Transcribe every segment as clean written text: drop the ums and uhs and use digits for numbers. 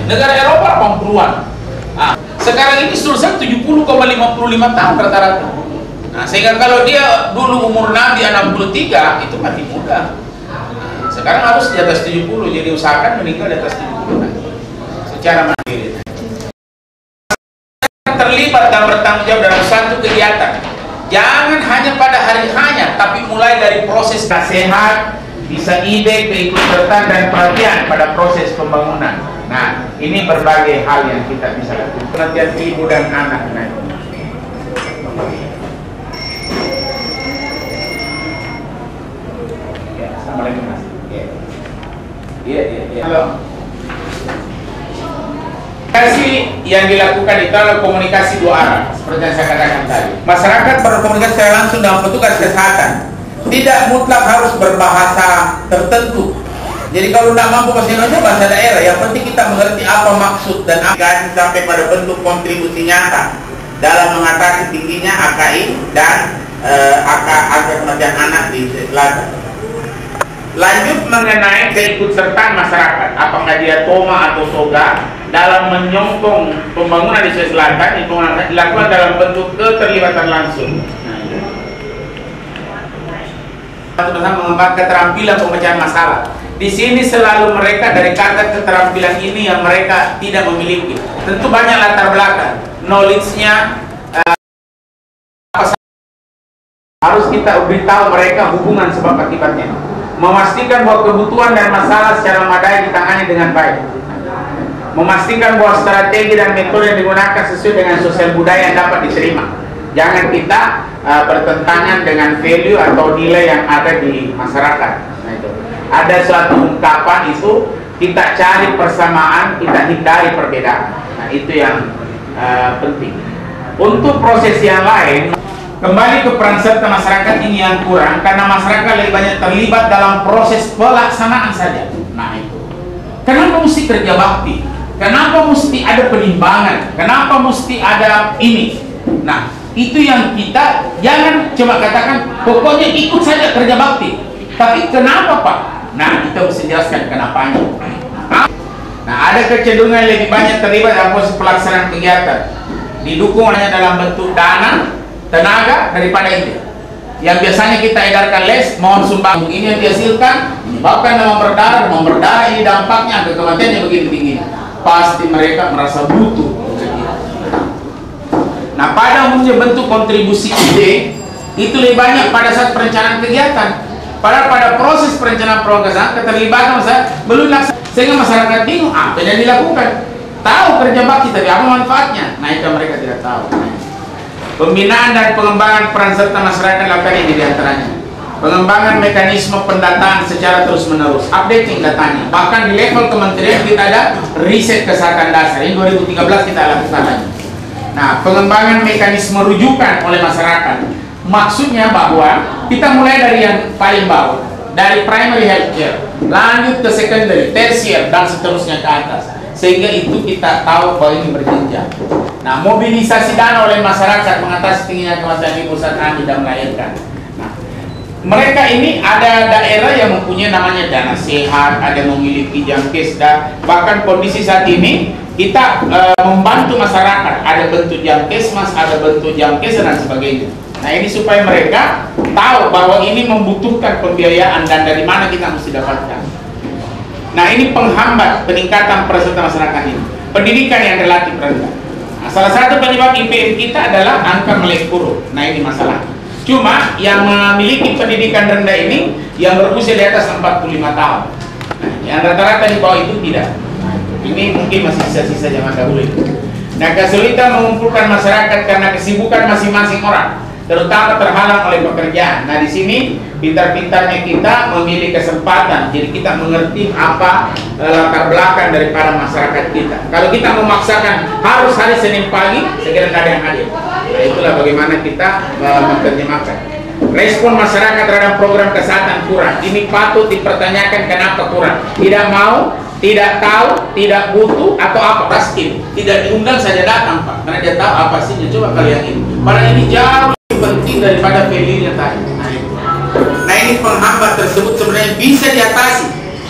Negara Eropa 80-an. Nah, sekarang ini sultan 70,55 tahun rata-rata. Nah, sehingga kalau dia dulu umur Nabi 63 itu mati muda. Sekarang harus di atas 70, jadi usahakan meninggal di atas 70 secara mandiri. Terlibat dan bertanggung jawab dalam suatu kegiatan. Jangan hanya pada hari hanya, tapi mulai dari proses sehat, bisa ide, keikutsertaan dan perhatian pada proses pembangunan. Nah, ini berbagai hal yang kita bisa lakukan. Perhatian ibu dan anak. Nah, Assalamualaikum. Iya. Halo. Komunikasi yang dilakukan itu adalah komunikasi dua arah, seperti yang saya katakan tadi. Masyarakat berkomunikasi secara langsung dengan petugas kesehatan. Tidak mutlak harus berbahasa tertentu. Jadi kalau tidak mampu bahasa Indonesia, bahasa daerah. Yang penting kita mengerti apa maksud dan apa sampai pada bentuk kontribusi nyata dalam mengatasi tingginya AKI dan angka kematian anak di Selatan. Lanjut mengenai keikutsertaan masyarakat, apakah dia Toma atau Soga dalam menyokong pembangunan di Sulawesi Selatan itu dilakukan dalam bentuk keterlibatan langsung. Bersama mengembangkan keterampilan pemecahan masalah. Di sini selalu mereka dari kata keterampilan ini yang mereka tidak memiliki. Tentu banyak latar belakang, knowledge-nya harus kita beritahu mereka hubungan sebab akibatnya. Memastikan bahwa kebutuhan dan masalah secara memadai ditangani dengan baik. Memastikan bahwa strategi dan metode yang digunakan sesuai dengan sosial budaya yang dapat diterima. Jangan kita bertentangan dengan value atau nilai yang ada di masyarakat. Nah, itu. Ada suatu ungkapan itu kita cari persamaan, kita hindari perbedaan. Nah, itu yang penting. Untuk proses yang lain, kembali ke peran serta masyarakat ini yang kurang karena masyarakat lebih banyak terlibat dalam proses pelaksanaan saja. Nah, itu. Kenapa mesti kerja bakti? Kenapa mesti ada penimbangan? Kenapa mesti ada ini? Nah, itu yang kita jangan cuma katakan pokoknya ikut saja kerja bakti. Tapi kenapa, Pak? Nah, kita harus jelaskan kenapanya. Nah, ada kecenderungan lebih banyak terlibat dalam proses pelaksanaan kegiatan. Didukung hanya dalam bentuk dana, tenaga daripada itu. Yang biasanya kita edarkan les, mohon sumbang ini yang dihasilkan menyebabkan demam berdarah ini dampaknya ke kematiannya begitu tinggi. Pasti mereka merasa butuh. Nah, pada umumnya bentuk kontribusi ide itu lebih banyak pada saat perencanaan kegiatan. Padahal pada proses perencanaan program keterlibatan belum laksana, sehingga masyarakat bingung apa yang dilakukan. Tahu kerja bakti tapi apa manfaatnya? Nah, itu mereka tidak tahu. Pembinaan dan pengembangan peran serta masyarakat lakukan ini diantaranya. Pengembangan mekanisme pendataan secara terus-menerus, updating datanya. Bahkan di level kementerian kita ada riset kesehatan dasar. Ini 2013 kita lakukan lagi. Nah, pengembangan mekanisme rujukan oleh masyarakat. Maksudnya bahwa kita mulai dari yang paling bawah, dari primary health care, lanjut ke secondary, tertiary, dan seterusnya ke atas. Sehingga itu kita tahu bahwa ini berjenjang. Nah, mobilisasi dana oleh masyarakat mengatasi tingginya kematian ibu saat hamil dan melahirkan. Nah, mereka ini ada daerah yang mempunyai namanya dana sehat, ada yang memiliki jamkesda. Bahkan kondisi saat ini kita membantu masyarakat, ada bentuk jamkesmas, ada bentuk jamkes dan sebagainya. Nah, ini supaya mereka tahu bahwa ini membutuhkan pembiayaan dan dari mana kita mesti dapatkan. Nah, ini penghambat peningkatan peserta masyarakat ini. Pendidikan yang relatif rendah. Nah, salah satu penyebab IPM kita adalah angka melek kurus. Nah, ini masalah. Cuma yang memiliki pendidikan rendah ini yang berusia di atas 45 tahun. Nah, yang rata-rata di bawah itu tidak. Nah, ini mungkin masih sisa-sisa zaman dahulu itu. Nah, kesulitan mengumpulkan masyarakat karena kesibukan masing-masing orang, terutama terhalang oleh pekerjaan. Nah, di sini pintar-pintarnya kita memilih kesempatan, jadi kita mengerti apa latar belakang daripada masyarakat kita. Kalau kita memaksakan harus hari Senin pagi, saya kira tidak ada yang hadir. Nah, itulah bagaimana kita menerjemahkan. Respon masyarakat terhadap program kesehatan kurang. Ini patut dipertanyakan kenapa kurang. Tidak mau, tidak tahu, tidak butuh, atau apa? Raskin. Tidak diundang saja datang, Pak, karena dia tahu apa sih. Coba kalian ini. Padahal ini jauh penting daripada value-nya tadi. Nah, ini penghambat tersebut sebenarnya bisa diatasi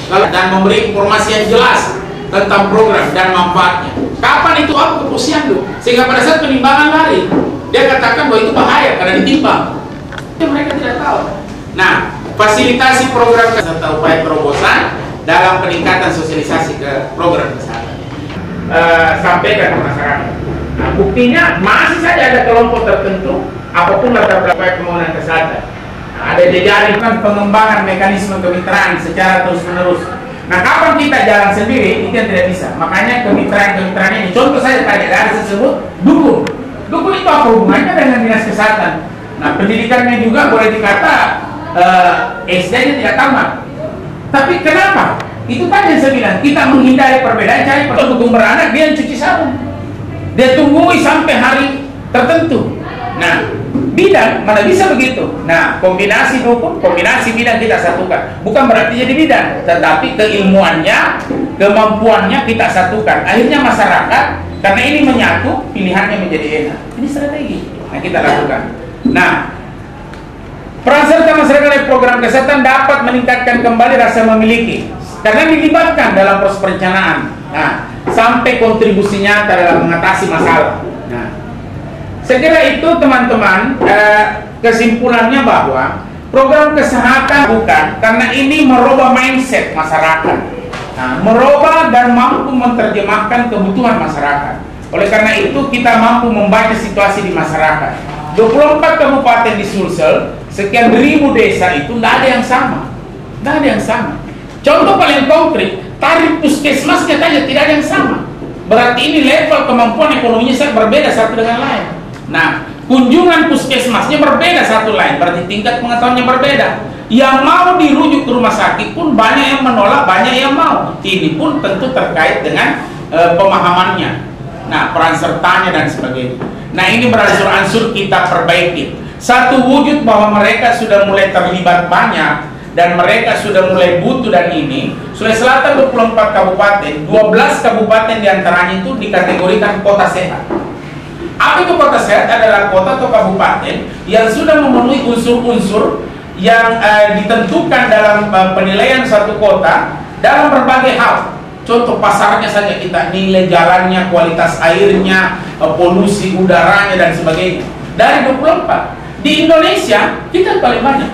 kalau dan memberi informasi yang jelas tentang program dan manfaatnya. Kapan itu apa keposyandu? Sehingga pada saat penimbangan lari, dia katakan bahwa itu bahaya karena ditimbang. Itu mereka tidak tahu. Nah, fasilitasi program serta upaya terobosan dalam peningkatan sosialisasi ke program kesehatan. Sampaikan ke masyarakat. Nah, buktinya masih saja ada kelompok tertentu, apapun latar belakang pembangunan kesehatan. Nah, ada jejaring pengembangan mekanisme kemitraan secara terus-menerus. Nah, kapan kita jalan sendiri, itu yang tidak bisa. Makanya kemitraan ini, contoh saja tadi, ada tersebut, dukun. Dukun itu apa hubungannya dengan dinas kesehatan? Nah, pendidikannya juga boleh dikata SD-nya tidak tamat. Tapi kenapa? Itu tadi yang saya bilang, kita menghindari perbedaan, cari dukun beranak, dia yang cuci sabun. Dia tunggui sampai hari tertentu. Nah, bidang mana bisa begitu? Nah, kombinasi dukun, kombinasi bidang kita satukan. Bukan berarti jadi bidang, tetapi keilmuannya, kemampuannya kita satukan. Akhirnya masyarakat, karena ini menyatu, pilihannya menjadi enak. Ini strategi. Nah, kita lakukan. Nah, peran serta masyarakat dari program kesehatan dapat meningkatkan kembali rasa memiliki karena dilibatkan dalam proses perencanaan. Nah, sampai kontribusi nyata dalam mengatasi masalah. Nah, saya kira itu teman-teman, kesimpulannya bahwa program kesehatan bukan karena ini merubah mindset masyarakat, nah, merubah dan mampu menerjemahkan kebutuhan masyarakat. Oleh karena itu kita mampu membaca situasi di masyarakat. 24 kabupaten di Sulsel, sekian ribu desa itu tidak ada yang sama, tidak ada yang sama. Contoh paling konkret, tarif puskesmasnya saja tidak ada yang sama. Berarti ini level kemampuan ekonominya sangat berbeda satu dengan lain. Nah, kunjungan puskesmasnya berbeda satu lain, berarti tingkat pengetahuannya berbeda. Yang mau dirujuk ke rumah sakit pun banyak yang menolak, banyak yang mau. Ini pun tentu terkait dengan pemahamannya. Nah, peran sertanya dan sebagainya. Nah, ini beransur-ansur kita perbaiki. Satu wujud bahwa mereka sudah mulai terlibat banyak dan mereka sudah mulai butuh, dan ini Sulawesi Selatan 24 kabupaten, 12 kabupaten diantaranya itu dikategorikan kota sehat. Apa itu kota sehat? Adalah kota atau kabupaten yang sudah memenuhi unsur-unsur yang ditentukan dalam penilaian satu kota dalam berbagai hal. Contoh pasarnya saja kita nilai, jalannya, kualitas airnya, polusi udaranya dan sebagainya. Dari 24 di Indonesia kita paling banyak,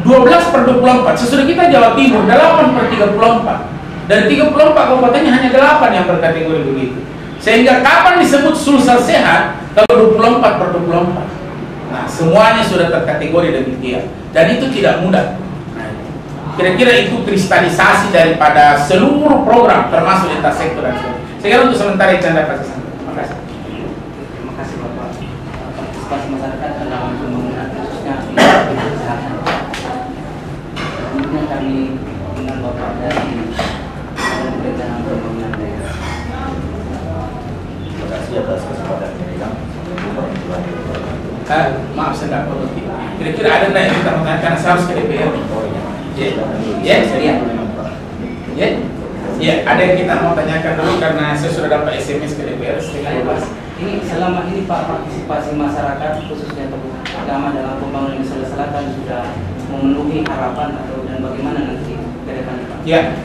12/24. Sesudah kita Jawa Timur 8/34. Dari 34 kabupatennya hanya 8 yang berkategori begitu. Sehingga kapan disebut Sulsel sehat? Kalau 24/24. Nah, semuanya sudah terkategori demikian. Dan itu tidak mudah. Kira-kira itu kristalisasi daripada seluruh program termasuk lintas sektor dan sebagainya. Saya kira untuk sementara itu Anda pasti sampai. Terima kasih. Terima kasih Bapak. Partisipasi masyarakat dalam pembangunan khususnya di kesehatan. Kemudian kami dengan Bapak dari Perencanaan Pembangunan Daerah. Terima kasih atas kesempatan ini. Maaf saya nggak potong. Kira-kira ada nggak yang kita menanyakan karena saya harus ke DPR? Ya, ada yang kita mau tanyakan dulu karena saya sudah dapat SMS ke DPR setengah 12. Ini selama ini Pak, partisipasi masyarakat khususnya tokoh agama dalam pembangunan di Sulawesi Selatan sudah memenuhi harapan atau dan bagaimana nanti ke depan Pak? Ya,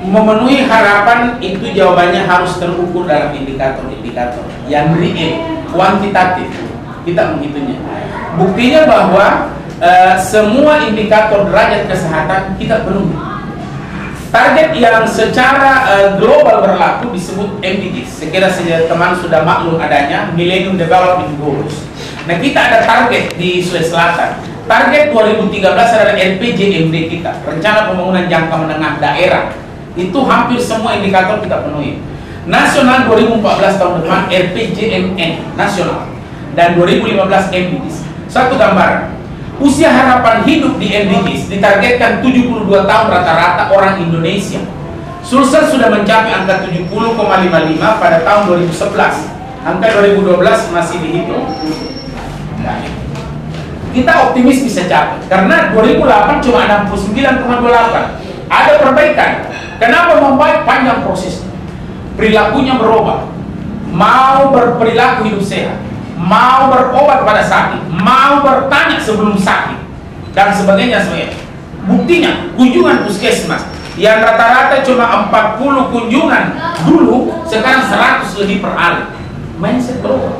memenuhi harapan itu jawabannya harus terukur dalam indikator-indikator yang real, kuantitatif. Kita menghitungnya. Buktinya bahwa semua indikator derajat kesehatan kita penuhi. Target yang secara global berlaku disebut MDGs. Sekira teman sudah maklum adanya Millennium Development Goals. Nah, kita ada target di Sulawesi Selatan. Target 2013 adalah RPJMD kita, Rencana Pembangunan Jangka Menengah Daerah. Itu hampir semua indikator kita penuhi. Nasional 2014 tahun depan RPJMN nasional dan 2015 MDGs. Satu gambaran. Usia harapan hidup di MDGs ditargetkan 72 tahun rata-rata orang Indonesia. Sulsel sudah mencapai angka 70,55 pada tahun 2011. Angka 2012 masih dihitung. Nah, kita optimis bisa capai karena 2008 cuma 69,28. Ada perbaikan. Kenapa membaik? Panjang prosesnya. Perilakunya berubah. Mau berperilaku hidup sehat, mau berobat pada sakit, mau bertanya sebelum sakit dan sebagainya. Buktinya kunjungan puskesmas yang rata-rata cuma 40 kunjungan dulu, sekarang 100 lebih per hari. Mindset berubah.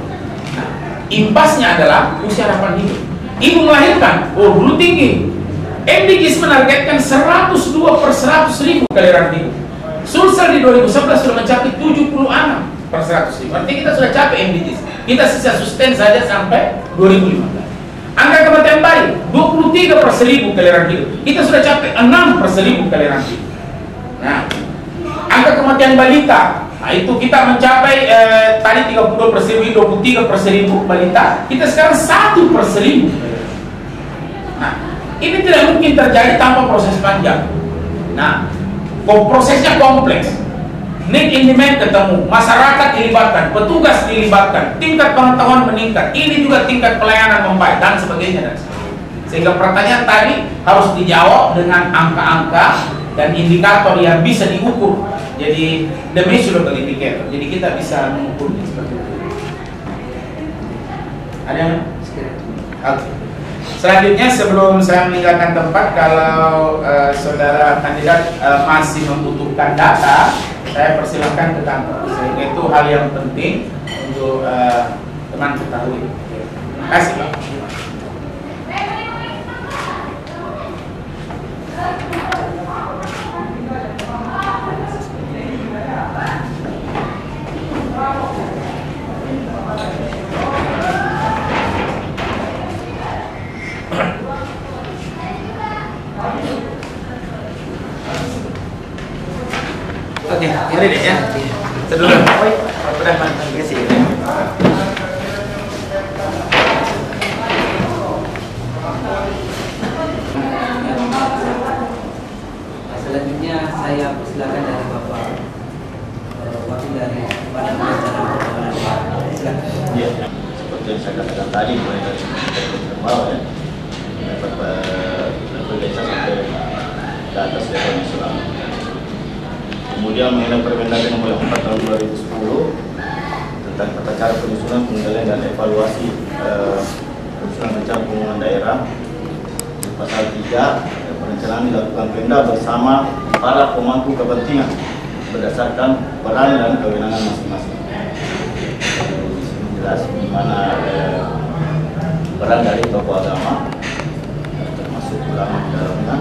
Nah, imbasnya adalah usia harapan hidup. Ibu melahirkan, dulu tinggi. MDGs menargetkan 102 per 100.000 kelahiran hidup. Sulsel di 2011 sudah mencapai 76 per 100.000. Artinya kita sudah capai MDGs. Kita sisa sustain saja sampai 2015. Angka kematian bayi 23 per 1.000 kelahiran hidup. Kita sudah capai 6 per 1.000 kelahiran hidup. Nah, angka kematian balita, nah itu kita mencapai tadi 32 per 1.000, 23 per 1.000 balita. Kita sekarang 1 per 1.000. Nah, ini tidak mungkin terjadi tanpa proses panjang. Nah, prosesnya kompleks. Need in demand ketemu, masyarakat dilibatkan, petugas dilibatkan, tingkat pengetahuan meningkat, ini juga tingkat pelayanan membaik dan sebagainya dan sebagainya. Sehingga pertanyaan tadi harus dijawab dengan angka-angka dan indikator yang bisa diukur. Jadi the measurable indicator. Jadi kita bisa mengukurnya seperti itu. Ada yang? Oke. Selanjutnya sebelum saya meninggalkan tempat, kalau saudara kandidat masih membutuhkan data, saya persilahkan ke kantor. Sehingga itu hal yang penting untuk teman ketahui. Terima kasih, Pak. Oke, ini deh ya. Sedulur. Udah mantan ke sini. Selanjutnya saya persilakan dari Bapak wakil dari Badan Perencanaan Pembangunan Pak. Silakan. Iya, seperti yang saya katakan tadi, mulai dari ke bawah ya, dapat level desa sampai ke atas level nasional. Kemudian mengenai Permendagri nomor 4 tahun 2010 tentang tata cara penyusunan, pengendalian dan evaluasi penyusunan rencana pembangunan daerah, di pasal 3 perencanaan dilakukan Pemda bersama para pemangku kepentingan berdasarkan peran dan kewenangan masing-masing. Di sini jelas di mana peran dari tokoh agama termasuk ulama di dalamnya.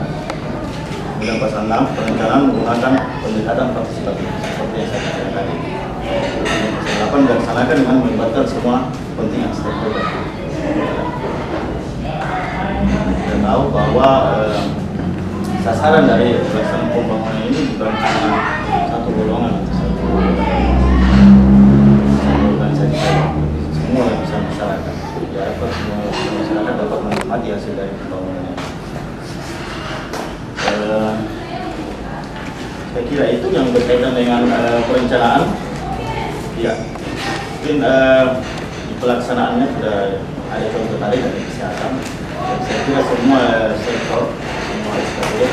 Kemudian pasal 6 perencanaan menggunakan pendekatan partisipatif seperti yang saya katakan tadi. Pasal 8 dilaksanakan dengan melibatkan semua kepentingan stakeholder. Kita tahu bahwa sasaran dari pelaksanaan pembangunan ini bukan hanya satu golongan, satu organisasi saja. Semua lapisan masyarakat. Diharapkan semua lapisan masyarakat dapat menikmati hasil dari pembangunan ini. Saya kira itu yang berkaitan dengan perencanaan. Ya, mungkin di pelaksanaannya sudah ada contoh tadi dari kesehatan. Dan saya kira semua sektor, semua stakeholder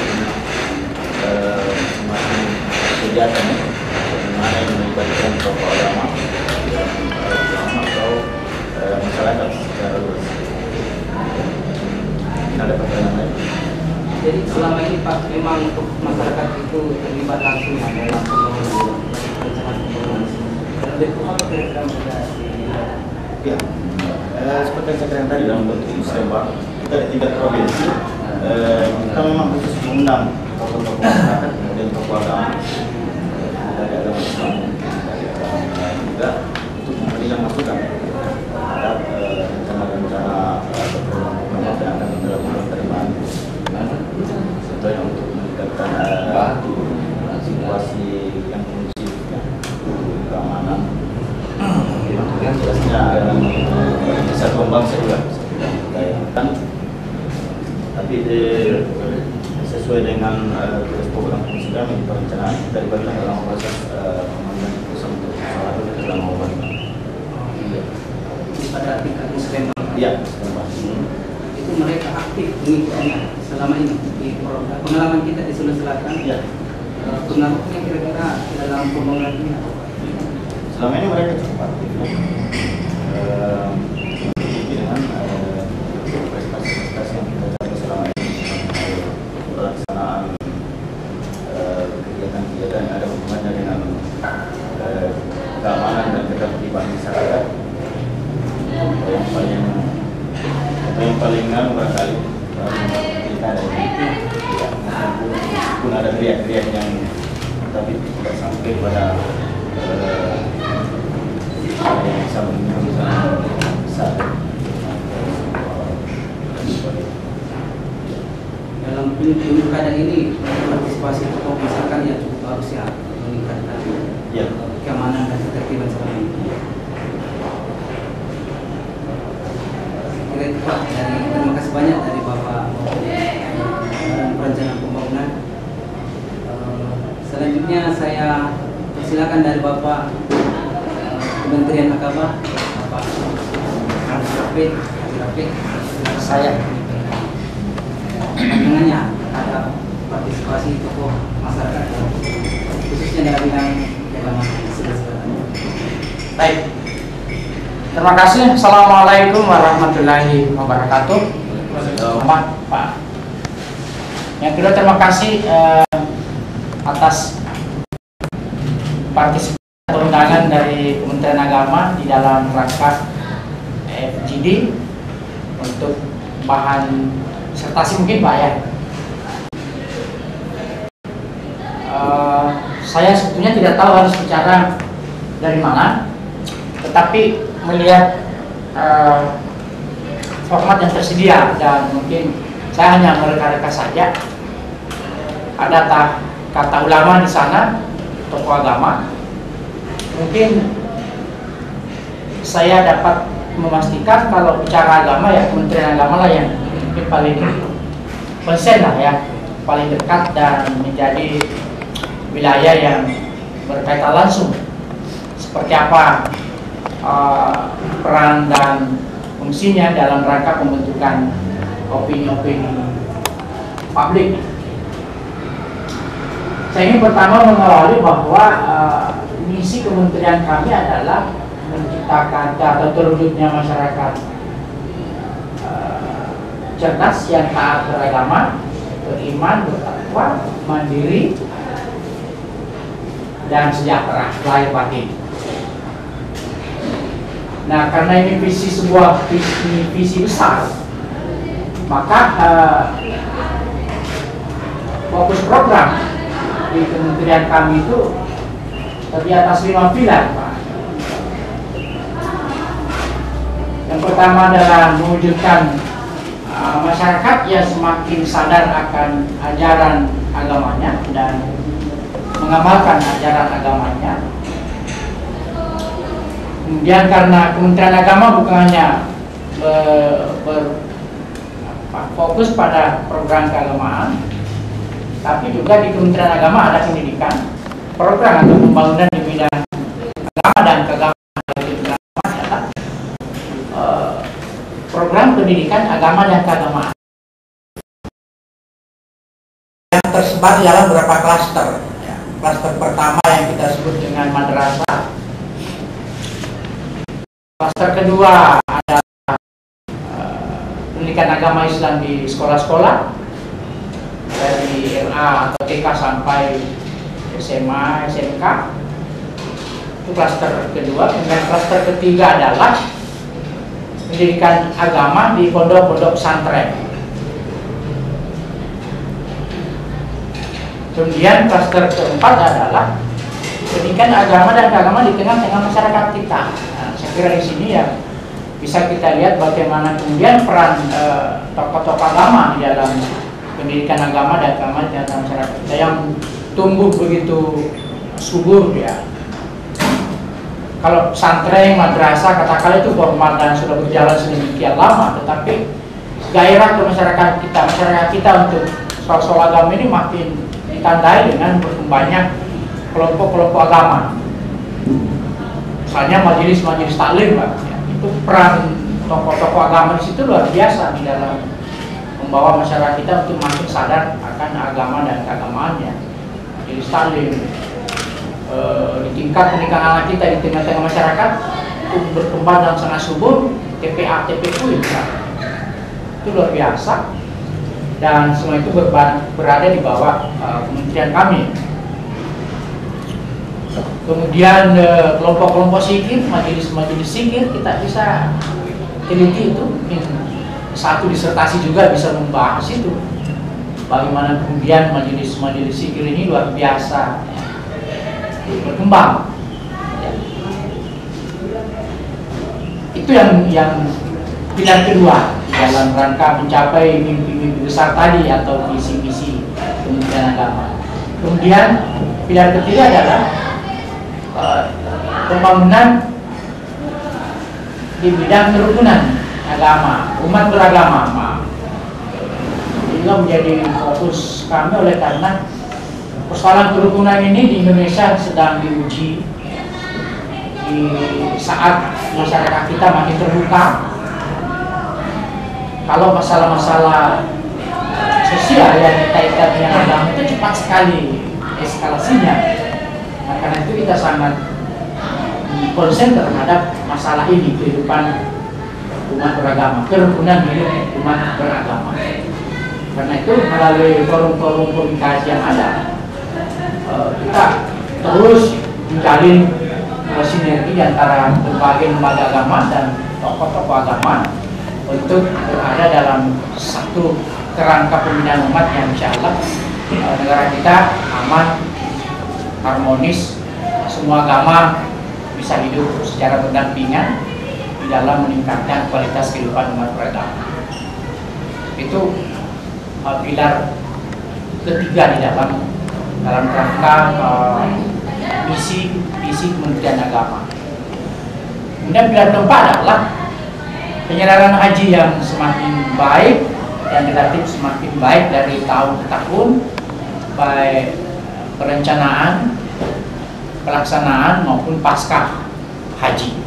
masing-masing kegiatan bagaimana yang melibatkan tokoh agama atau masyarakat secara luas. Ada pertanyaan lain? Jadi selama ini Pak, memang untuk masyarakat itu terlibat langsung dalam pembangunan rencana pembangunan. Dan bentuk apa kira-kira mereka? Ya, seperti yang saya katakan tadi dalam bentuk musrembang, kita di tingkat provinsi, kita memang khusus mengundang tokoh-tokoh masyarakat, kemudian tokoh agama dari agama Islam, dari agama lain juga untuk memberikan masukan terhadap rencana-rencana atau program-program yang akan kita lakukan ke depan. Contohnya untuk meningkatkan situasi yang kondusif, keamanan, yang jelasnya kesatuan bangsa juga kan, tapi sesuai dengan tugas program program yang perencanaan dari bagian dalam proses pembangunan pusat untuk salah satu dalam pembangunan. Pada tingkat musrembang. Iya, Itu mereka aktif mengikutinya selama ini di pengalaman kita di Sulawesi Selatan. ya. Pengaruhnya kira-kira dalam pembangunan ini apa? Selama ini mereka cukup aktif ya. Dengan prestasi-prestasi yang kita capai selama ini, pelaksanaan paling barangkali kita ada pun ada teriak-teriak yang tapi tidak sampai pada yang bisa besar. Dalam pilkada ini partisipasi tokoh masyarakat yang cukup bagus ya, meningkatkan keamanan dan ketertiban selama ini. Kira itu Pak, terima kasih banyak dari Bapak Perencanaan Pembangunan. Selanjutnya saya persilakan dari Bapak Kementerian Agama, Bapak Haji Rafiq. Saya pandangannya ada partisipasi tokoh masyarakat khususnya dalam bidang agama. Baik, terima kasih. Assalamualaikum warahmatullahi wabarakatuh. Pak. Yang kedua, terima kasih atas partisipasi undangan dari Kementerian Agama di dalam rangka FGD untuk bahan disertasi mungkin Pak ya. Saya sebetulnya tidak tahu harus bicara dari mana, tetapi melihat format yang tersedia dan mungkin saya hanya mereka-reka saja. Ada kata ulama di sana, tokoh agama. Mungkin saya dapat memastikan kalau bicara agama ya Kementerian Agama lah yang mungkin paling konsen lah ya, paling dekat dan menjadi wilayah yang berkaitan langsung seperti apa peran dan fungsinya dalam rangka pembentukan opini-opini publik. Saya ingin pertama mengawali bahwa misi kementerian kami adalah menciptakan atau terwujudnya masyarakat cerdas yang taat beragama, beriman, bertakwa, mandiri, dan sejahtera lahir batin. Nah, karena ini sebuah visi besar, maka fokus program di kementerian kami itu terdiri atas 5 pilar, Pak. Yang pertama adalah mewujudkan masyarakat yang semakin sadar akan ajaran agamanya dan mengamalkan ajaran agamanya. Kemudian karena Kementerian Agama bukan hanya fokus pada program keagamaan, tapi juga di Kementerian Agama ada pendidikan, program atau pembangunan di bidang agama dan keagamaan. Program pendidikan agama dan keagamaan yang tersebar dalam beberapa klaster. Klaster pertama yang kita sebut dengan madrasah. Klaster kedua adalah pendidikan agama Islam di sekolah-sekolah dari LA atau TK sampai SMA, SMK. Itu klaster kedua. Kemudian klaster ketiga adalah pendidikan agama di pondok-pondok pesantren. Kemudian klaster keempat adalah pendidikan agama dan keagamaan di tengah-tengah masyarakat kita. Nah, saya kira di sini ya bisa kita lihat bagaimana kemudian peran tokoh-tokoh agama di dalam pendidikan agama dan keagamaan di tengah masyarakat kita yang tumbuh begitu subur ya. Kalau pesantren, madrasah, katakanlah itu formal dan sudah berjalan sedemikian lama, tetapi gairah ke masyarakat kita untuk soal agama ini makin ditandai dengan berkembangnya kelompok-kelompok agama. Misalnya majelis-majelis taklim, Pak. Ya, itu peran tokoh-tokoh agama di situ luar biasa di dalam membawa masyarakat kita untuk makin sadar akan agama dan keagamaannya. Majelis taklim, di tingkat pendidikan anak kita di tengah-tengah masyarakat itu berkembang dan sangat subur. TPA, TPQ itu luar biasa, dan semua itu berada di bawah kementerian kami. Kemudian kelompok-kelompok zikir, majelis-majelis zikir kita bisa teliti itu mungkin satu disertasi juga bisa membahas itu. Bagaimana kemudian majelis-majelis zikir ini luar biasa berkembang. Itu yang pilar kedua dalam rangka mencapai mimpi-mimpi besar tadi atau visi-visi Kementerian Agama. Kemudian pilar ketiga adalah pembangunan di bidang kerukunan agama, umat beragama. Ini juga menjadi fokus kami oleh karena persoalan kerukunan ini di Indonesia sedang diuji di saat masyarakat kita makin terbuka. Kalau masalah-masalah sosial yang dikaitkan dengan agama itu cepat sekali eskalasinya. Nah, karena itu kita sangat konsen terhadap masalah ini, kehidupan umat beragama, kerukunan hidup umat beragama. Karena itu melalui forum-forum komunikasi yang ada, kita terus menjalin sinergi antara berbagai lembaga agama dan tokoh-tokoh agama untuk berada dalam satu kerangka pembinaan umat yang insya Allah negara kita aman, harmonis, semua agama bisa hidup secara berdampingan di dalam meningkatkan kualitas kehidupan umat beragama. Itu pilar ketiga di dalam rangka misi Kementerian Agama. Kemudian pilar keempat adalah penyelenggaraan haji yang semakin baik dan relatif semakin baik dari tahun ke tahun, baik perencanaan, pelaksanaan maupun pasca haji.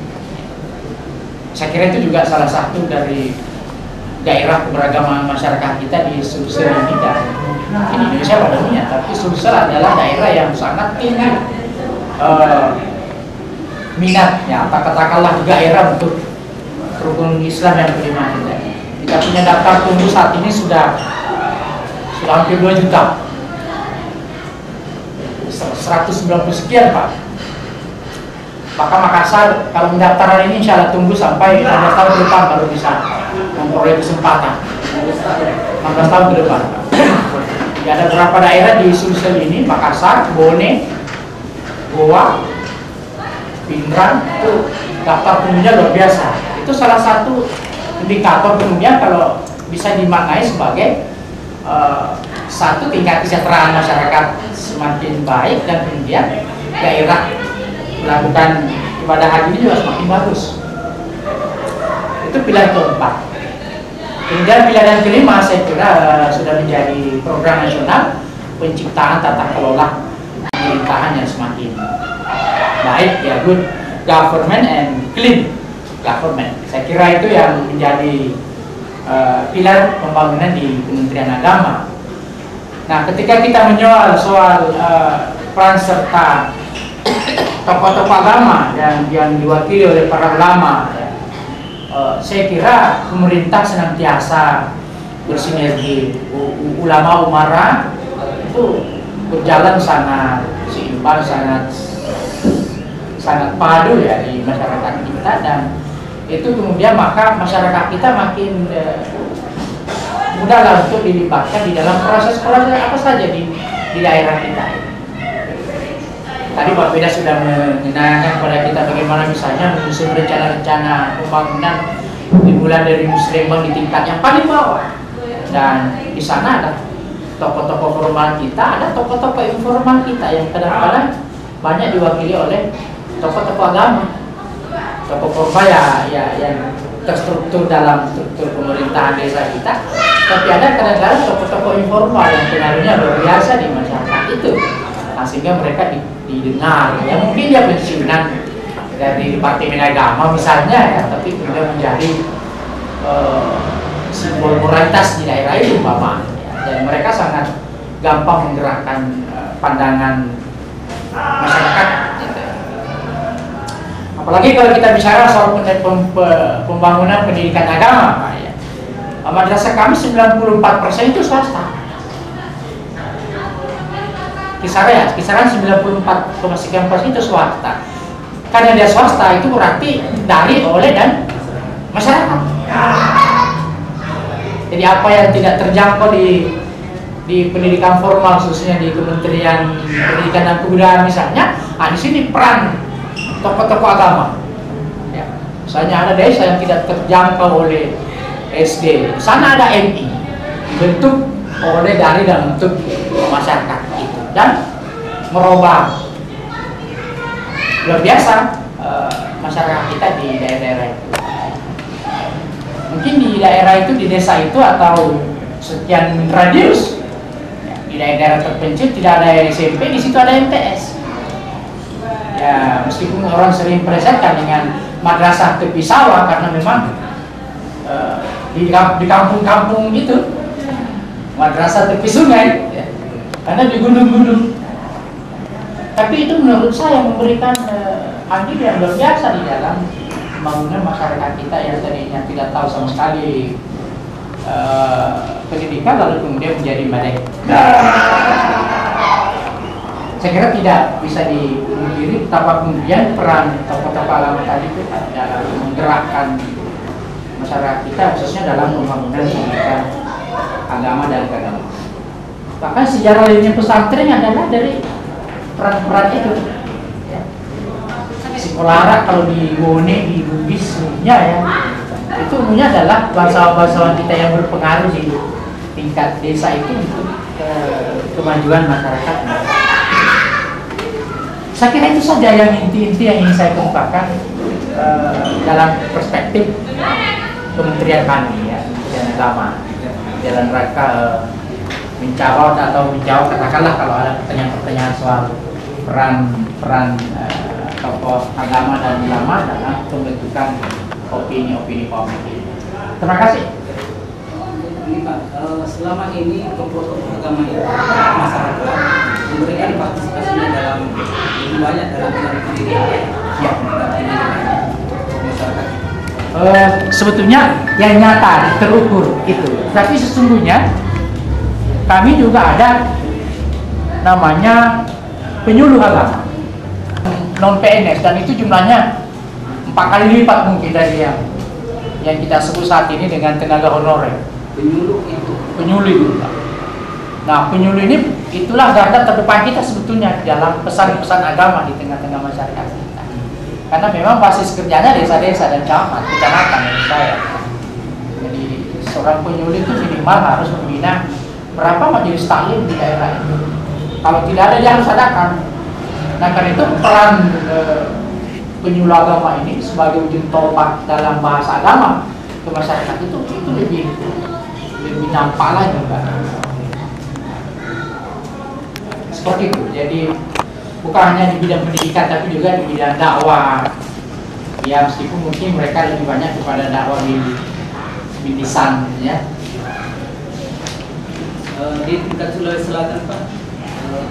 Saya kira itu juga salah satu dari daerah keberagaman masyarakat kita di Sulsel ini dan di Indonesia pada umumnya. Tapi Sulsel adalah daerah yang sangat tinggi minatnya, katakanlah gairah untuk rukun Islam yang kelima kita. Kita punya daftar tunggu saat ini sudah hampir 2 juta, 190 sekian Pak. Maka Makassar kalau pendaftaran ini insya Allah tunggu sampai 16 tahun ke depan baru bisa memperoleh kesempatan. 16 tahun ke depan. Ya, ada beberapa daerah di Sulsel ini, Makassar, Bone, Goa, Pindrang, itu daftar tunggunya luar biasa. Itu salah satu indikator kemudian kalau bisa dimaknai sebagai satu tingkat kesejahteraan masyarakat semakin baik dan kemudian daerah melakukan ibadah haji ini juga semakin bagus. Itu pilar keempat. Kemudian pilar yang kelima saya kira sudah menjadi program nasional penciptaan tata kelola pemerintahan yang semakin baik, ya, good government and clean government. Saya kira itu yang menjadi pilar pembangunan di Kementerian Agama. Nah, ketika kita menyoal soal peran serta tokoh-tokoh agama yang diwakili oleh para ulama, ya, saya kira pemerintah senantiasa bersinergi. Ulama umara itu berjalan sangat seimbang, sangat padu ya di masyarakat kita, dan itu kemudian maka masyarakat kita makin mudahlah untuk dilibatkan di dalam proses-proses apa saja di daerah kita. Tadi Pak Beda sudah mengenalkan kepada kita bagaimana misalnya menyusun rencana-rencana pembangunan dimulai dari Muslimbang di tingkat yang paling bawah, dan di sana ada tokoh-tokoh formal kita, ada tokoh-tokoh informal kita yang kadang-kadang banyak diwakili oleh tokoh-tokoh agama. Tokoh formal ya yang terstruktur dalam struktur pemerintahan desa kita, tapi ada kadang-kadang tokoh-tokoh informal yang pengaruhnya luar biasa di masyarakat itu. Nah, sehingga mereka didengar, ya mungkin dia pensiunan dari Departemen Agama misalnya ya, tapi kemudian menjadi simbol moralitas di daerah itu Bapak. Dan mereka sangat gampang menggerakkan pandangan masyarakat. Apalagi kalau kita bicara soal pembangunan pendidikan agama, Pak, ya. Madrasah kami 94% itu swasta. Kisaran 94,sekian% itu swasta. Karena dia swasta itu berarti dari, oleh, dan masyarakat. Jadi apa yang tidak terjangkau di pendidikan formal, khususnya di Kementerian Pendidikan dan Kebudayaan misalnya, di sini peran tokoh-tokoh agama. Ya. Misalnya ada desa yang tidak terjangkau oleh SD, di sana ada MI, dibentuk oleh dari dan bentuk masyarakat itu, dan merubah luar biasa masyarakat kita di daerah-daerah itu. Mungkin di daerah itu, di desa itu, atau sekian radius, di daerah terpencil tidak ada SMP, di situ ada MTS. Ya, meskipun orang sering meresahkan dengan madrasah tepi sawah, karena memang di kampung-kampung itu madrasah tepi sungai, ya, karena di gunung-gunung. Tapi itu menurut saya memberikan andil yang luar biasa di dalam pembangunan masyarakat kita yang tadinya tidak tahu sama sekali pendidikan, lalu kemudian menjadi madai. Saya kira tidak bisa dipungkiri betapa kemudian peran tokoh-tokoh agama tadi itu dalam menggerakkan masyarakat kita, khususnya dalam pembangunan pendidikan agama dan keagamaan. Bahkan sejarah lainnya pesantren adalah dari peran-peran itu. Ya. Sekolah kalau di Bone, di Bugis, ya, itu umumnya adalah bangsawan-bangsawan kita yang berpengaruh di tingkat desa itu untuk kemajuan masyarakat. Saya kira itu saja yang inti-inti yang ingin saya kemukakan dalam perspektif Kementerian kami, ya, Kementerian Agama, dalam rangka menjawab atau menjawab, katakanlah kalau ada pertanyaan-pertanyaan soal peran tokoh agama dan ulama dalam pembentukan opini-opini publik. Terima kasih. Ini Pak, selama ini tokoh-tokoh agama itu masyarakat memberikan partisipasinya dalam lebih banyak dalam pendidikan masyarakat. Sebetulnya yang nyata terukur itu, tapi sesungguhnya kami juga ada namanya penyuluh agama non PNS, dan itu jumlahnya 4 kali lipat mungkin dari yang kita sebut saat ini dengan tenaga honorer. Penyuluh itu. Nah, penyuluh ini itulah garda terdepan kita sebetulnya dalam pesan-pesan agama di tengah-tengah masyarakat kita. Karena memang basis kerjanya desa-desa dan kecamatan menurut saya. Jadi seorang penyuluh itu minimal harus membina berapa majelis taklim di daerah itu. Kalau tidak ada, dia harus adakan. Nah, karena itu peran penyuluh agama ini sebagai ujung tombak dalam bahasa agama ke masyarakat itu lebih nampak lagi, Mbak. Seperti itu. Jadi bukan hanya di bidang pendidikan, tapi juga di bidang dakwah. Ya, meskipun mungkin mereka lebih banyak kepada dakwah di lisan, ya. Di tingkat Sulawesi Selatan, Pak,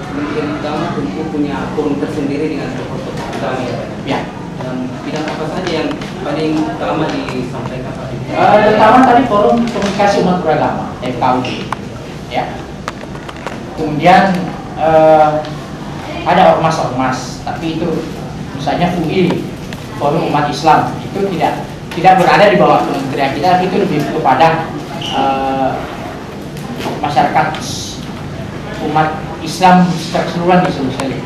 Kementerian Agama tentu punya forum tersendiri dengan tokoh-tokoh agama, Ya. Dan bidang apa saja yang paling utama disampaikan, Pak? Pertama tadi forum komunikasi umat beragama (FKUB), ya. Kemudian ada ormas-ormas, tapi itu misalnya UI, forum umat Islam, itu tidak berada di bawah kementerian kita, tapi itu lebih kepada masyarakat umat Islam secara keseluruhan di Sulawesi,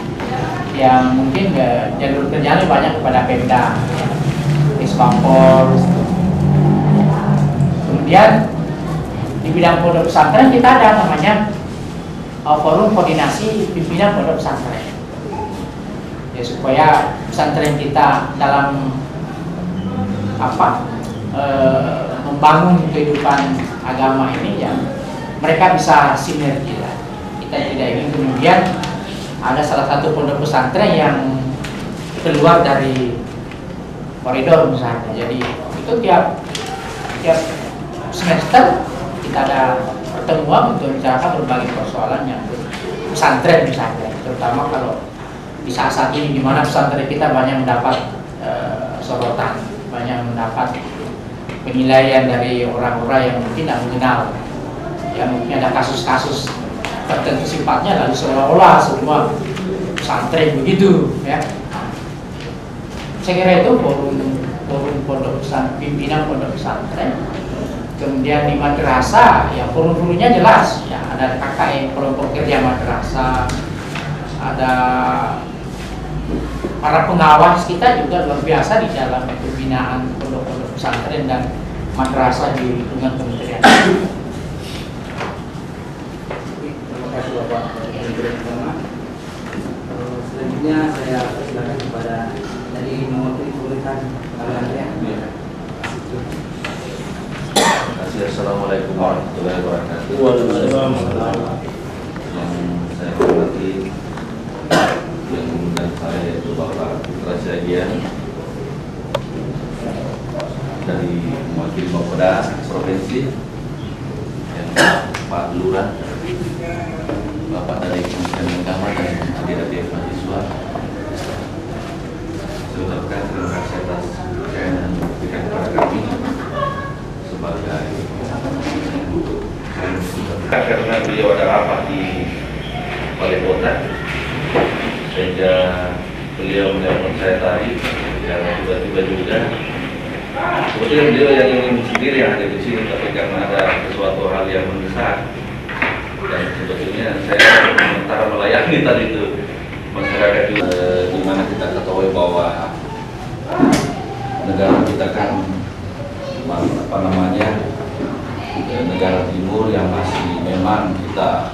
yang mungkin jalur kerjanya banyak kepada Pemda, Isbampol. Kemudian di bidang pondok pesantren kita ada namanya forum koordinasi pimpinan pondok pesantren, ya, supaya pesantren kita dalam membangun kehidupan agama ini, ya, mereka bisa sinergi lah. Kita tidak ingin kemudian ada salah satu pondok pesantren yang keluar dari koridor misalnya. Jadi itu tiap semester kita ada pertemuan untuk bicarakan berbagai persoalan yang pesantren misalnya, terutama kalau di saat ini di mana pesantren kita banyak mendapat sorotan, banyak mendapat penilaian dari orang-orang yang mungkin tidak mengenal, yang mungkin ada kasus-kasus tertentu sifatnya, lalu seolah-olah semua pesantren begitu, ya. Saya kira itu forum pondok pesantren, pimpinan pondok pesantren Kemudian di madrasah, ya forum-forumnya jelas, ya ada KKM kelompok kerja madrasah, ada para pengawas kita juga luar biasa di dalam pembinaan pondok-pondok pesantren dan madrasah di lingkungan kementerian. Terima kasih Bapak. Selanjutnya saya persilakan kepada dari mewakili pemerintahan Andrea. Assalamualaikum warahmatullahi wabarakatuh. Waalaikumsalam. Yang saya hormati, yang mengundang saya itu Bapak Putra Siagian dari mewakili Bapeda Provinsi, yang Pak Lurah, Bapak dari Kementerian Agama dan adik-adik mahasiswa. Saya ucapkan terima kasih atas kepercayaan yang diberikan kepada kami sebagai karena beliau ada rapat di Balai Kota, sehingga beliau menelpon saya tadi karena tiba-tiba juga sebetulnya beliau yang ingin sendiri yang ada di sini, tapi karena ada sesuatu hal yang mendesak dan sebetulnya saya sementara melayani tadi itu masyarakat di mana kita ketahui bahwa negara kita kan apa namanya negara timur yang masih memang kita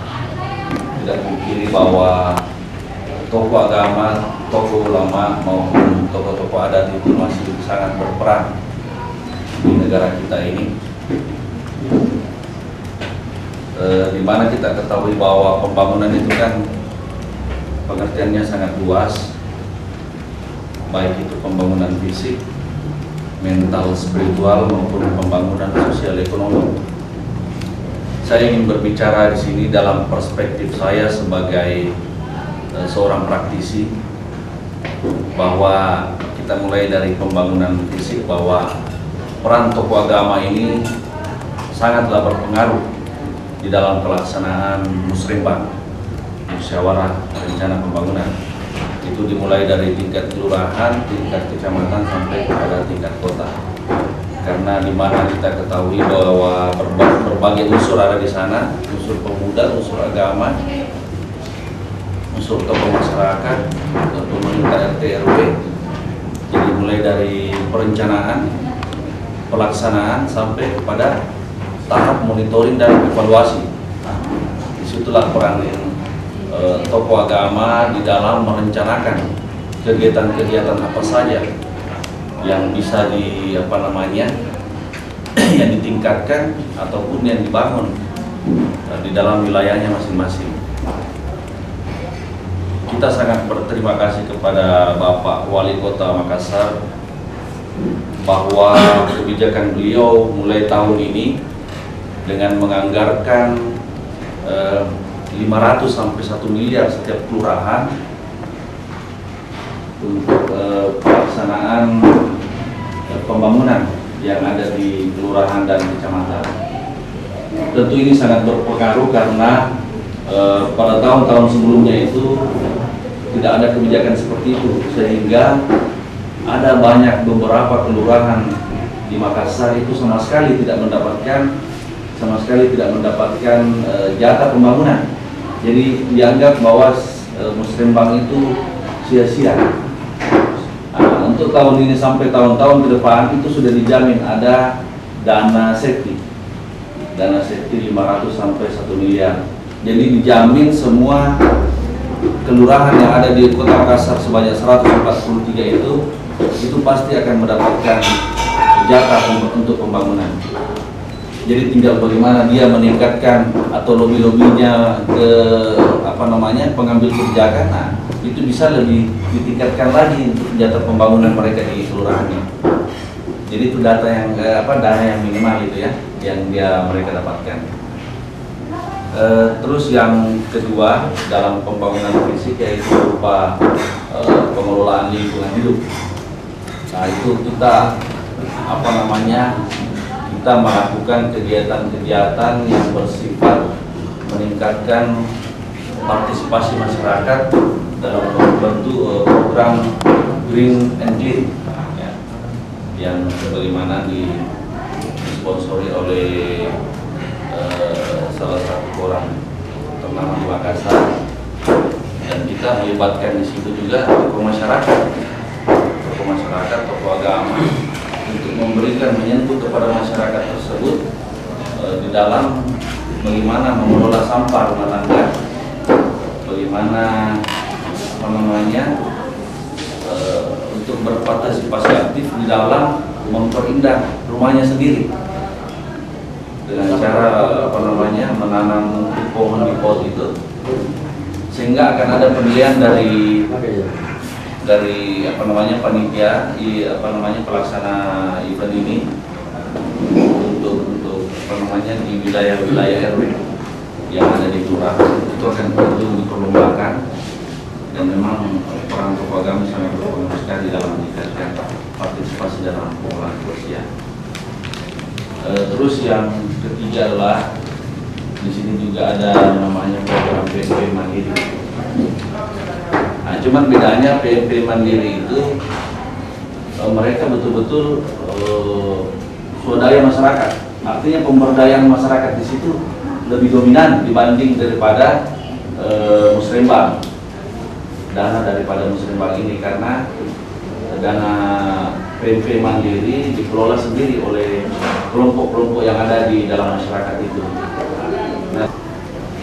tidak mungkiri bahwa tokoh agama, tokoh ulama maupun tokoh-tokoh adat itu masih sangat berperan di negara kita ini. Di mana kita ketahui bahwa pembangunan itu kan pengertiannya sangat luas, baik itu pembangunan fisik, mental, spiritual maupun pembangunan sosial ekonomi. Saya ingin berbicara di sini dalam perspektif saya sebagai seorang praktisi, bahwa kita mulai dari pembangunan fisik, bahwa peran tokoh agama ini sangatlah berpengaruh di dalam pelaksanaan musrembang, musyawarah rencana pembangunan. Itu dimulai dari tingkat kelurahan, tingkat kecamatan sampai kepada tingkat kota. Karena di mana kita ketahui bahwa berbagai unsur ada di sana, unsur pemuda, unsur agama, unsur tokoh masyarakat, pemerintah RT RW. Jadi mulai dari perencanaan, pelaksanaan sampai kepada tahap monitoring dan evaluasi. Disitulah peran tokoh agama di dalam merencanakan kegiatan-kegiatan apa saja yang bisa yang ditingkatkan ataupun yang dibangun di dalam wilayahnya masing-masing. Kita sangat berterima kasih kepada Bapak Wali Kota Makassar bahwa kebijakan beliau mulai tahun ini dengan menganggarkan 500 sampai 1 miliar setiap kelurahan untuk pelaksanaan pembangunan yang ada di kelurahan dan kecamatan. Tentu ini sangat berpengaruh karena pada tahun-tahun sebelumnya itu tidak ada kebijakan seperti itu, sehingga ada banyak beberapa kelurahan di Makassar itu sama sekali tidak mendapatkan jatah pembangunan. Jadi dianggap bahwa musrembang itu sia-sia. Untuk tahun ini sampai tahun-tahun ke depan itu sudah dijamin ada dana safety 500 sampai 1 miliar. Jadi dijamin semua kelurahan yang ada di Kota Makassar sebanyak 143 itu pasti akan mendapatkan jatah untuk pembangunan. Jadi tinggal bagaimana dia meningkatkan atau lobby-lobbynya ke pengambil kebijakan. Nah, itu bisa lebih ditingkatkan lagi untuk jatah pembangunan mereka di kelurahannya. Jadi itu data yang dana yang minimal itu ya yang mereka dapatkan. Terus yang kedua dalam pembangunan fisik yaitu berupa pengelolaan lingkungan hidup. Nah, itu kita kita melakukan kegiatan-kegiatan yang bersifat meningkatkan partisipasi masyarakat dalam membantu program Green and Clean ya, yang sebagaimana disponsori oleh salah satu orang ternama di Makassar, dan kita melibatkan di situ juga tokoh masyarakat, tokoh agama, untuk memberikan menyentuh kepada masyarakat tersebut di dalam bagaimana mengelola sampah rumah tangga, bagaimana untuk berpartisipasi aktif di dalam memperindah rumahnya sendiri dengan cara menanam pohon di pot itu, sehingga akan ada pemilihan dari panitia pelaksana event ini untuk di wilayah RW yang ada di kelurahan. Itu akan diperlombakan, dan memang peran tokoh agama sangat berperan sekali dalam meningkatkan partisipasi dalam pengolahan kebersihan. Terus yang ketiga adalah di sini juga ada namanya program PMP Mandiri. Nah, cuman bedanya PMP Mandiri itu mereka betul-betul swadaya masyarakat. Artinya pemberdayaan masyarakat di situ lebih dominan dibanding daripada musrembang. Dana daripada musrembang ini, karena dana PMP Mandiri dikelola sendiri oleh kelompok-kelompok yang ada di dalam masyarakat itu. Nah,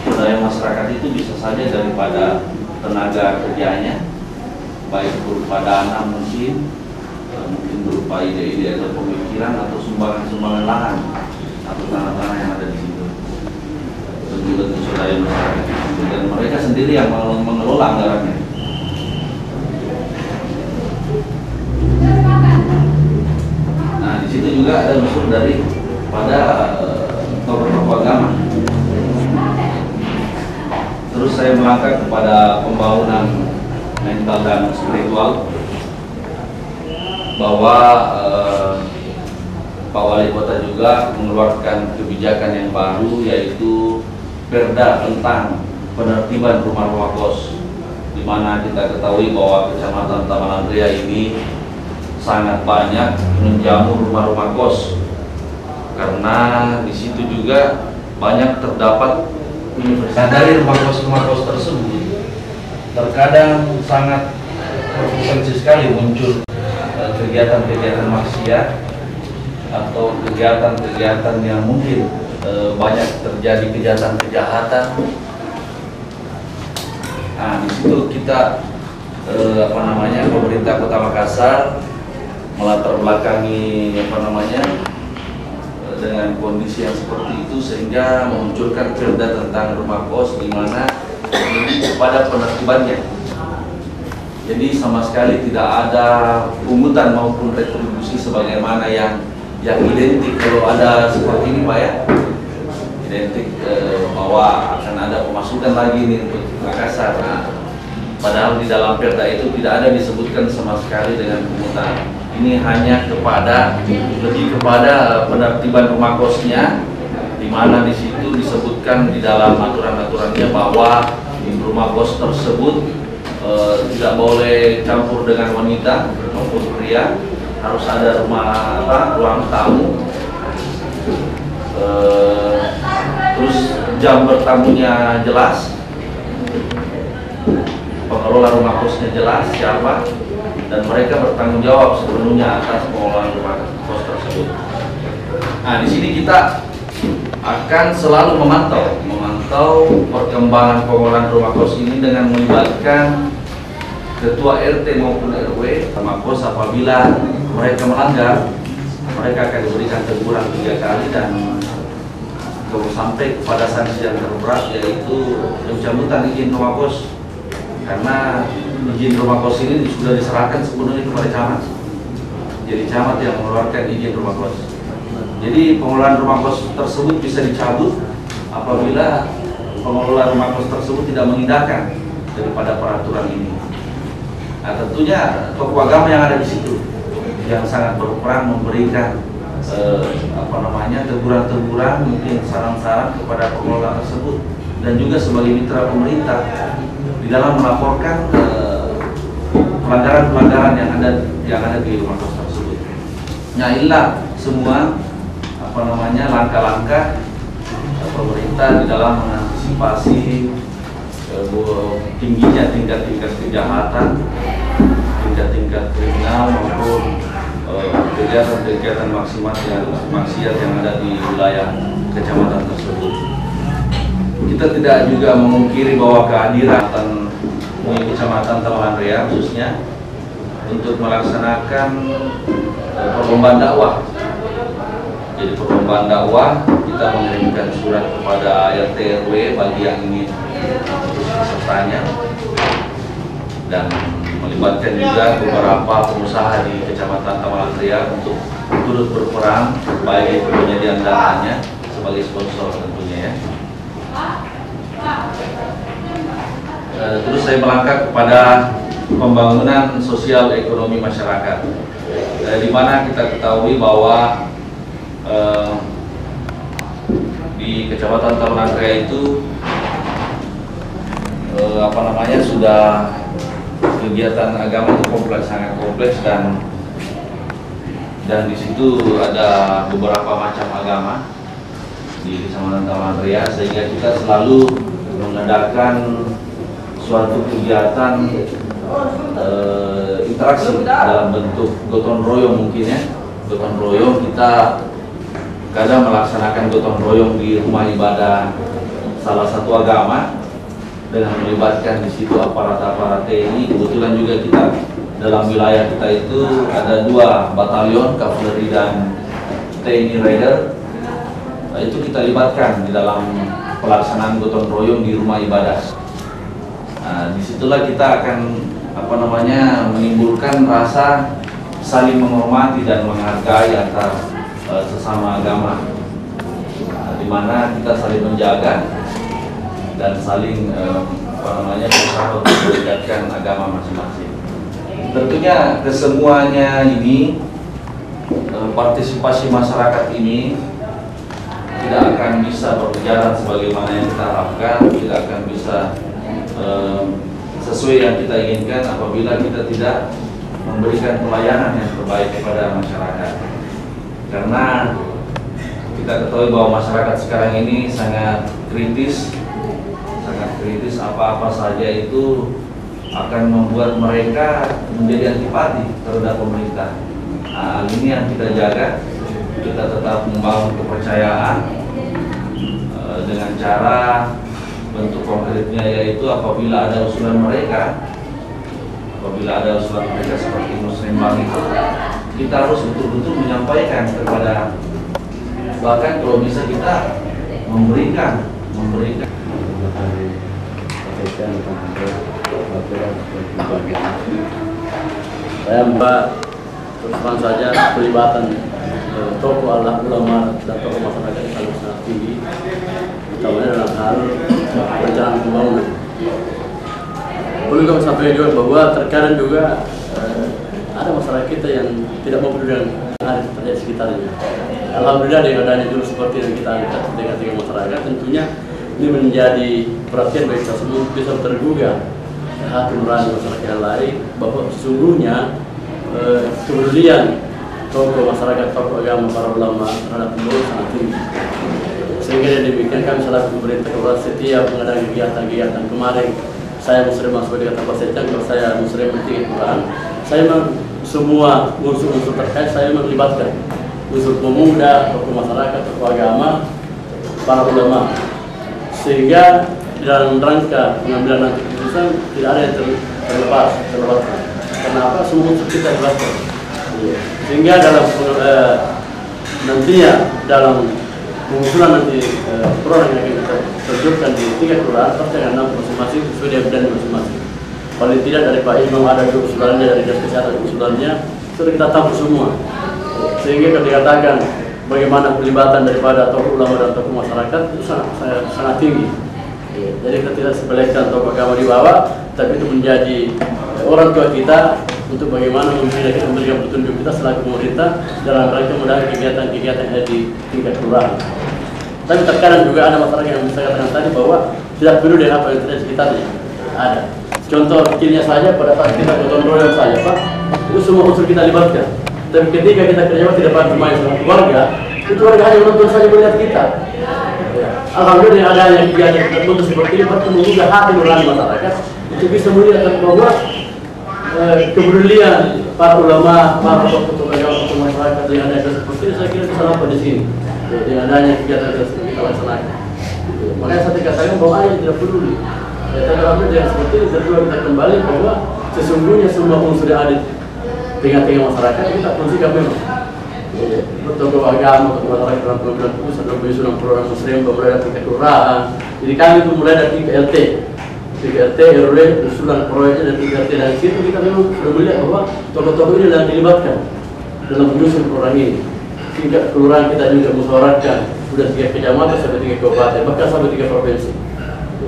daya masyarakat itu bisa saja daripada tenaga kerjanya, baik berupa dana mungkin berupa ide-ide atau pemikiran atau sumbangan-sumbangan lahan atau tanah-tanah yang ada di situ. Tentu daya masyarakat itu, dan mereka sendiri yang mengelola anggarannya. Nah, di situ juga ada unsur dari pada tokoh-tokoh agama. Terus saya melangkah kepada pembangunan mental dan spiritual, bahwa Pak Wali Kota juga mengeluarkan kebijakan yang baru, yaitu Perda tentang penertiban rumah-rumah kos, di mana kita ketahui bahwa Kecamatan Taman Anggrek ini sangat banyak menjamu rumah-rumah kos, karena di situ juga banyak terdapat universitas. Dari rumah kos tersebut terkadang sangat berpotensi sekali muncul kegiatan-kegiatan maksiat atau kegiatan-kegiatan yang mungkin banyak terjadi kejahatan. Nah, di situ kita pemerintah Kota Makassar melatar belakangi dengan kondisi yang seperti itu, sehingga memunculkan perda tentang rumah kos, di mana kepada penertibannya. Jadi sama sekali tidak ada pungutan maupun retribusi sebagaimana yang identik kalau ada seperti ini, Pak, ya. Identik bahwa akan ada pemasukan lagi nih untuk Makassar. Nah, padahal di dalam perda itu tidak ada disebutkan sama sekali dengan pungutan. Ini hanya lebih kepada penertiban rumah kosnya, di mana di situ disebutkan di dalam aturan-aturannya bahwa rumah kos tersebut tidak boleh campur dengan wanita maupun pria, harus ada ruang tamu, terus jam bertamunya jelas, pengelola rumah kosnya jelas siapa, dan mereka bertanggung jawab sepenuhnya atas pengelolaan rumah kos tersebut. Nah, di sini kita akan selalu memantau perkembangan pengelolaan rumah kos ini dengan melibatkan ketua RT maupun RW rumah kos. Apabila mereka melanggar, mereka akan diberikan teguran 3 kali dan sampai kepada sanksi yang terberat, yaitu pencabutan izin rumah kos. Karena izin rumah kos ini sudah diserahkan sepenuhnya kepada camat. Jadi camat yang mengeluarkan izin rumah kos. Jadi pengelolaan rumah kos tersebut bisa dicabut apabila pengelola rumah kos tersebut tidak mengindahkan daripada peraturan ini. Nah, tentunya tokoh agama yang ada di situ yang sangat berperan memberikan teguran-teguran, mungkin saran-saran kepada pengelola tersebut, dan juga sebagai mitra pemerintah di dalam melaporkan pelanggaran-pelanggaran yang ada di rumah kos tersebut. Nah, inilah semua langkah-langkah pemerintah di dalam mengantisipasi tingginya tingkat-tingkat kejahatan, tingkat-tingkat kriminal maupun kegiatan-kegiatan maksiat yang ada di wilayah kecamatan tersebut. Kita tidak juga memungkiri bahwa kehadiran Kecamatan Tabanan Rea khususnya untuk melaksanakan perlombaan dakwah. Jadi perlombaan dakwah, kita mengirimkan surat kepada RT RW bagi yang ingin pesertanya, dan melibatkan juga beberapa pengusaha di Kecamatan Tabanan Rea untuk turut berperan baik penyediaan dananya sebagai sponsor tentunya ya. Terus saya melangkah kepada pembangunan sosial ekonomi masyarakat, di mana kita ketahui bahwa di Kecamatan Tabanan Rea itu sudah kegiatan agama itu sangat kompleks, dan di situ ada beberapa macam agama di Kecamatan Tabanan Rea, sehingga kita selalu mengadakan suatu kegiatan interaksi dalam bentuk gotong royong mungkin ya. Gotong royong, kita kadang melaksanakan gotong royong di rumah ibadah salah satu agama dengan melibatkan di situ aparat-aparat TNI. Kebetulan juga kita dalam wilayah kita itu ada 2 batalion kavaleri dan TNI Raider. Itu kita libatkan di dalam pelaksanaan gotong royong di rumah ibadah. Nah, disitulah kita akan menimbulkan rasa saling menghormati dan menghargai antar sesama agama, di mana kita saling menjaga dan saling berusaha untuk menegakkan agama masing-masing. Tentunya kesemuanya ini, partisipasi masyarakat ini tidak akan bisa berjalan sebagaimana yang kita harapkan, tidak akan bisa sesuai yang kita inginkan apabila kita tidak memberikan pelayanan yang terbaik kepada masyarakat. Karena kita ketahui bahwa masyarakat sekarang ini sangat kritis, apa-apa saja itu akan membuat mereka menjadi antipati terhadap pemerintah. Nah, ini yang kita jaga, kita tetap membangun kepercayaan dengan cara bentuk konkretnya, yaitu apabila ada usulan mereka seperti Musrembang itu, kita harus betul-betul menyampaikan kepada, bahkan kalau bisa kita memberikan. Saya mbak terus terang saja pelibatan tokoh Allah, ulama dan tokoh masyarakat yang sangat tinggi, utamanya dalam hal perencanaan pembangunan. Perlu kami sampaikan juga bahwa terkadang juga ada masyarakat kita yang tidak mau peduli dengan ada terjadi sekitarnya. Alhamdulillah dengan adanya jurus seperti yang kita angkat dengan masyarakat, tentunya ini menjadi perhatian bagi kita semua, bisa tergugah hati nurani masyarakat yang lain bahwa sesungguhnya kepedulian tokoh masyarakat, tokoh agama, para ulama terhadap pembangunan sangat tinggi. Sehingga dengan demikian kami selaku pemerintah kabupaten setiap mengadakan kegiatan kemarin, saya Musrembang sebagai kata Pasecang, kalau saya Musrembang tinggi Quran, saya semua unsur-unsur terkait saya melibatkan unsur pemuda, tokoh masyarakat, tokoh agama, para ulama, sehingga dalam rangka pengambilan nanti keputusan tidak ada yang terlewatkan. Kenapa? Semua unsur kita dibatkan. Sehingga dalam nantinya dalam pengusulan nanti program yang akan kita terjunkan di tingkat kelurahan pasti akan nampak masing-masing sesuai dengan bidang masing-masing. Paling tidak dari Pak Imam ada usulannya, dari Dinas Kesehatan usulannya, sudah kita tahu semua. Sehingga kalau dikatakan bagaimana pelibatan daripada tokoh ulama dan tokoh masyarakat itu sangat tinggi. Jadi kita tidak sepelekan tokoh agama di bawah, tapi itu menjadi orang tua kita untuk bagaimana memberikan petunjuk kita selaku pemerintah dalam rangka mengadakan kegiatan-kegiatan yang ada di tingkat kelurahan. Tapi terkadang juga ada masyarakat yang saya katakan tadi bahwa tidak peduli dengan apa yang terjadi di sekitarnya. Ada. Contoh kecilnya saja pada saat kita gotong royong saja Pak, itu semua unsur kita libatkan. Tapi ketika kita kerja tidak pada rumah yang keluarga, itu warga hanya menonton saja melihat kita. Alhamdulillah dengan adanya kegiatan terbentuk seperti ini bertemu juga hati nurani masyarakat untuk bisa melihat bahwa kepedulian para ulama, para tokoh agama, tokoh masyarakat dengan adanya seperti ini, saya kira bisa nampak di sini dengan adanya kegiatan yang kita laksanakan. Makanya saya katakan bahwa ayah tidak peduli. Alhamdulillah dengan seperti ini kedua kita kembali bahwa sesungguhnya semua unsur yang ada di tengah-tengah masyarakat kita fungsikan memang. Tokoh agama, tokoh masyarakat dalam program pusat, dalam penyusunan program muslim, mulai dari tingkat kelurahan. Jadi kami itu mulai dari tingkat RT, RW, usulan proyeknya dan tingkat RT, dan situ kita memang sudah melihat bahwa tokoh-tokoh ini yang dilibatkan dalam penyusun program ini. Tingkat kelurahan kita juga musyawarahkan, sudah 3 kecamatan sampai 3 kabupaten, bahkan sampai 3 provinsi.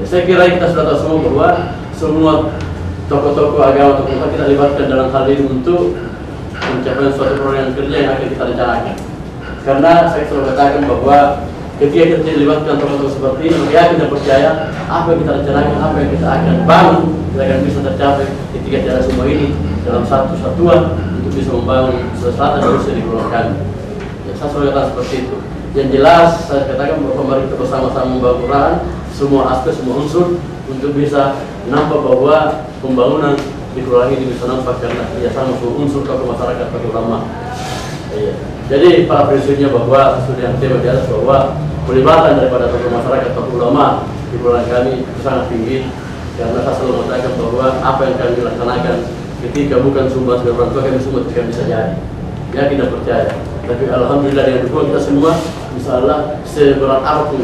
Saya kira kita sudah tahu semua bahwa semua tokoh-tokoh agama, tokoh kita libatkan dalam hal ini untuk mencapaikan suatu program kerja yang akan kita rencanakan. Karena saya selalu katakan bahwa ketika kita dilibatkan tokoh-tokoh seperti ini, maka kita percaya apa yang kita rencanakan, apa yang kita akan bangun, kita akan bisa tercapai ketika cara semua ini dalam satu satuan untuk bisa membangun sesuatu yang bisa dikeluarkan. Ya, saya selalu katakan seperti itu. Yang jelas saya katakan bahwa mari kita bersama-sama membangun Quran, semua aspek, semua unsur untuk bisa nampak bahwa pembangunan di kelurahan ini bisa nampak karena kerjasama semua unsur tokoh masyarakat, tokoh ulama. Jadi para prinsipnya bahwa sudah yang tema di atas bahwa pelibatan daripada tokoh masyarakat, tokoh ulama di kelurahan kami sangat tinggi, karena saya selalu mengatakan bahwa apa yang kami laksanakan ketika bukan sumbang dari orang tua kami semua tidak bisa jadi. Ya kita percaya. Tapi alhamdulillah dengan dukungan kita semua, insyaallah seberat apapun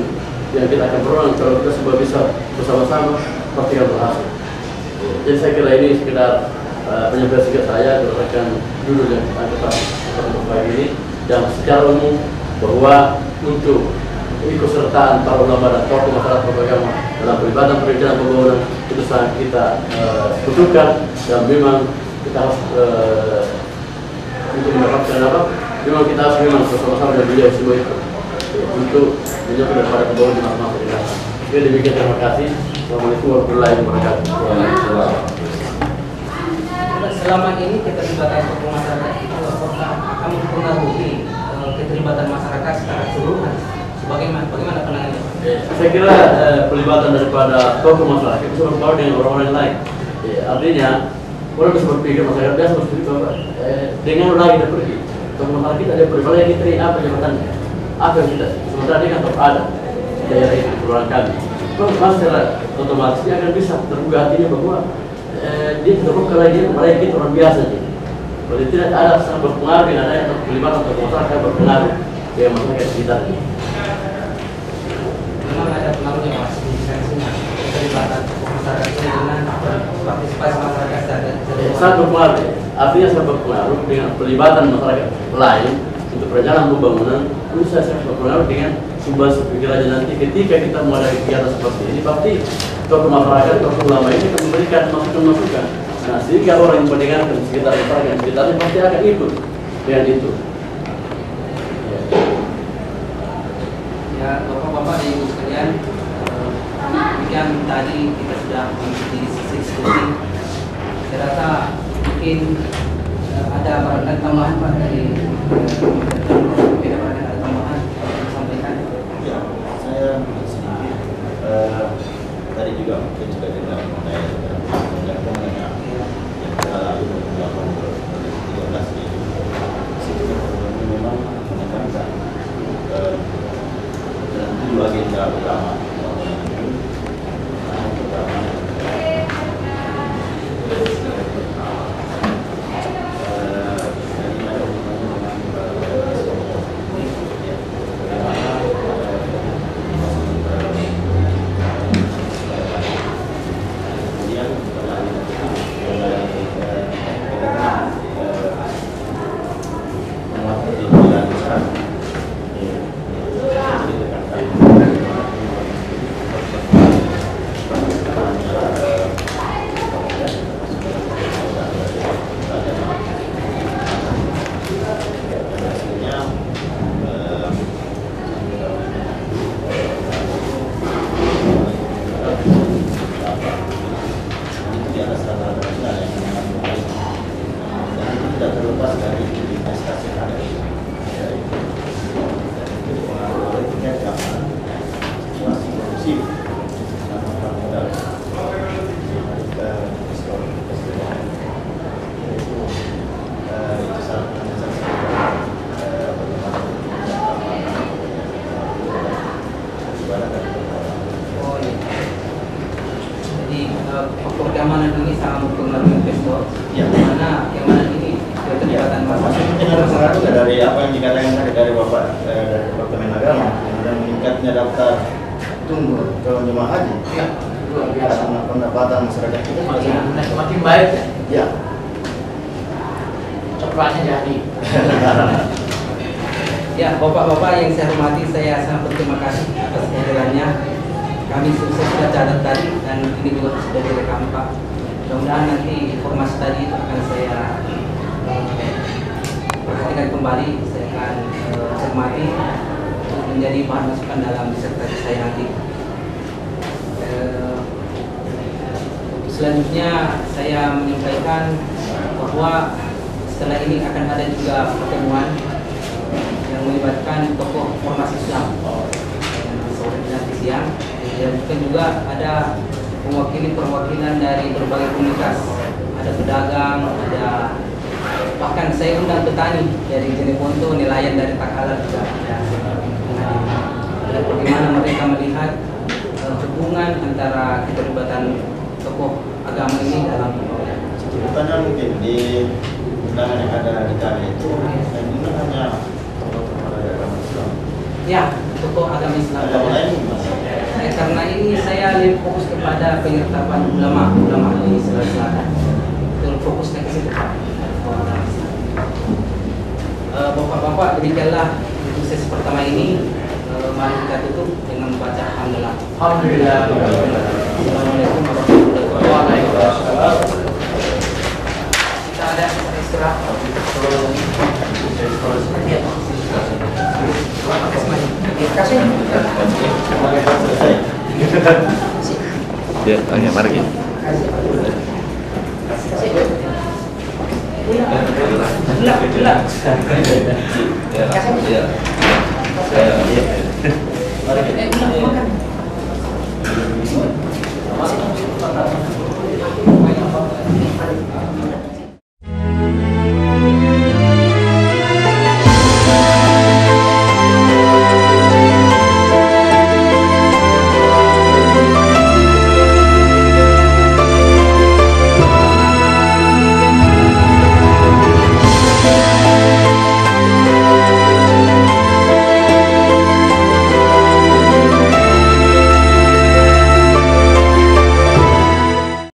yang kita akan peroleh kalau kita semua bisa bersama-sama pasti akan berhasil. Jadi saya kira ini sekedar penyampaian singkat saya berdasarkan dulu yang kita pagi ini, dan secara umum bahwa untuk ikutsertaan para ulama dan tokoh masyarakat agama dalam pelibatan perencanaan pembangunan itu sangat kita butuhkan, dan memang kita harus untuk mendapatkan apa? Memang kita harus memang bersama-sama dengan beliau semua itu untuk menjawab daripada pembangunan di masa-masa yang datang. Oke, demikian, terima kasih. Assalamualaikum warahmatullahi wabarakatuh. Selama ini keterlibatan tokoh masyarakat itu apakah akan mempengaruhi keterlibatan masyarakat secara keseluruhan? Bagaimana pandangannya? Saya kira pelibatan daripada tokoh masyarakat itu berpengaruh dengan orang-orang yang lain. Artinya orang bisa berpikir masyarakat biasa berpikir bahwa dengan lagi kita pergi tokoh masyarakat kita ada berbagai kita ini apa jabatannya, apa yang kita sementara dia kan ada daerah itu kelurahan kami. Kalau secara otomatis dia akan bisa terbuka hatinya bahwa dia terbuka lagi mereka itu orang biasa sih. Kalau tidak ada sangat berpengaruh dengan adanya pelibatan tokoh masyarakat berpengaruh dengan masyarakat sekitarnya. Memang ada pengaruhnya mas di sensinya keterlibatan masyarakat dengan partisipasi masyarakat dan sangat berpengaruh. Artinya sangat berpengaruh dengan pelibatan masyarakat lain untuk perencanaan pembangunan. Itu saya sangat berpengaruh dengan sumbang pikirannya nanti ketika kita mulai kegiatan seperti ini, pasti tokoh masyarakat, tokoh ulama ini akan memberikan masukan-masukan. Nah, sehingga orang yang mendengarkan sekitar masyarakat sekitarnya pasti akan ikut dengan itu. Ya, bapak-bapak dan ibu sekalian, demikian tadi kita sudah mengikuti diskusi. Saya rasa mungkin ada barangkali tambahan Pak dari ada tambahan yang disampaikan. Ya, saya sedikit tadi juga mungkin sudah dengar mengenai yang kita lalu melakukan 2013 ini. Sebetulnya ini memang menekankan dan itu agenda utama pembangunan itu. Yang pertama sangat juga dari apa yang dikatakan tadi dari Bapak dari Departemen Agama dan meningkatnya daftar tunggu calon jemaah haji. Ya, luar biasa. Karena pendapatan masyarakat kita sudah sangat Semakin baik ya. ya. Coklatnya jadi. Ya, Bapak-Bapak yang saya hormati, saya sangat berterima kasih atas kehadirannya. Kami sudah catat tadi dan ini juga sudah direkam Pak. Mudah-mudahan nanti informasi tadi itu akan saya perhatikan kembali, saya akan cermati untuk menjadi bahan masukan dalam disertasi saya nanti. Selanjutnya saya menyampaikan bahwa setelah ini akan ada juga pertemuan yang melibatkan tokoh ormas Islam sore dan siang, dan juga ada perwakilan dari berbagai komunitas, ada pedagang, ada bahkan saya undang petani dari Jeneponto, nelayan dari Takalar juga ada. Dan bagaimana mereka melihat hubungan antara keterlibatan tokoh agama ini dalam Pertanyaan mungkin di undangan yang ada di kami itu yang ini hanya tokoh-tokoh agama Islam. ya tokoh agama Islam. Agama lain mas. Karena ini saya lebih fokus kepada penyertapan ulama di Sulawesi Selatan. Fokusnya ke situ Pak. Bapak-bapak, demikianlah untuk sesi pertama ini. Mari kita tutup dengan membaca alhamdulillah. Alhamdulillah. Assalamualaikum warahmatullahi wabarakatuh. Waalaikumsalam. Kita ada istirahat. Terima kasih. Ya, tanya mari. Gelap. Ya.